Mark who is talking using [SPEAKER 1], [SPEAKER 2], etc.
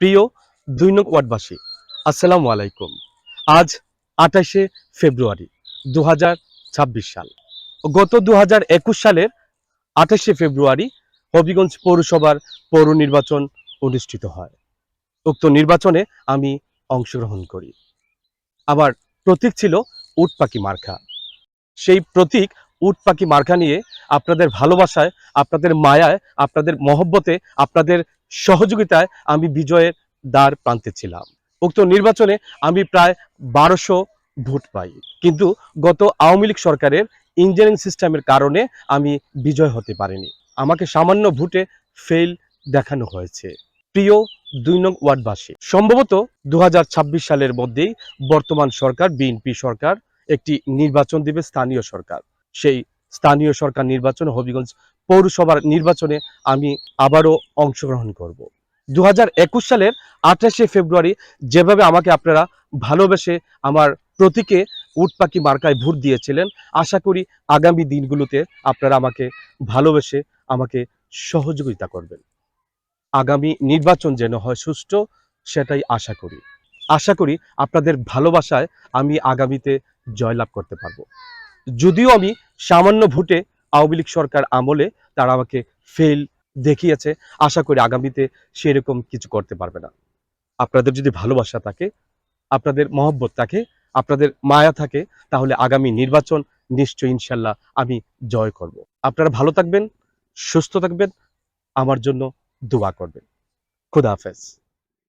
[SPEAKER 1] প্রিয় ২ নং ওয়ার্ডবাসী, আসসালামু আলাইকুম। আজ ২৮শে ফেব্রুয়ারি ২০২৬ সাল। গত ২০২১ সালের ২৮শে ফেব্রুয়ারি হবিগঞ্জ পৌরসভার পৌর নির্বাচন অনুষ্ঠিত হয়। উক্ত নির্বাচনে আমি অংশগ্রহণ করি। আমার প্রতীক ছিল উট পাখি মার্কা। সেই প্রতীক উট পাখি মার্কা নিয়ে আপনাদের ভালোবাসায়, আপনাদের মায়ায়, আপনাদের মহব্বতে, আপনাদের সহযোগিতায় আমি বিজয়ের দ্বার প্রান্তে ছিলাম। উক্ত নির্বাচনে আমি প্রায় ১২০০ ভোট পাই, কিন্তু গত আওয়ামী লীগ সরকারের ইঞ্জিনিয়ারিং সিস্টেমের কারণে আমি বিজয় হতে পারিনি। আমাকে সামান্য ভোটে ফেল দেখানো হয়েছে। প্রিয় ২ নং ওয়ার্ডবাসী, সম্ভবত ২০২৬ সালের মধ্যেই বর্তমান সরকার, বিএনপি সরকার একটি নির্বাচন দিবে, স্থানীয় সরকার। সেই স্থানীয় সরকার নির্বাচন, হবিগঞ্জ পৌরসভার নির্বাচনে আমি আবারও অংশগ্রহণ করব। ২০২১ সালের ২৮শে ফেব্রুয়ারি যেভাবে আমাকে আপনারা ভালোবেসে আমার প্রতীকে উট পাখি মার্কায় ভোট দিয়েছিলেন, আশা করি আগামী দিনগুলোতে আপনারা আমাকে ভালোবেসে আমাকে সহযোগিতা করবেন। আগামী নির্বাচন যেন হয় সুষ্ঠু, সেটাই আশা করি। আশা করি আপনাদের ভালোবাসায় আমি আগামীতে জয়লাভ করতে পারবো। যদিও আমি সামান্য ভোটে আওয়ামী লীগ সরকার আমলে তারা আমাকে ফেল দেখিয়েছে, আশা করি আগামীতে সেরকম কিছু করতে পারবে না। আপনাদের যদি ভালোবাসা থাকে, আপনাদের মহব্বত থাকে, আপনাদের মায়া থাকে, তাহলে আগামী নির্বাচন নিশ্চয়ই ইনশাল্লাহ আমি জয় করব। আপনারা ভালো থাকবেন, সুস্থ থাকবেন, আমার জন্য দোয়া করবেন। খুদা হাফেজ।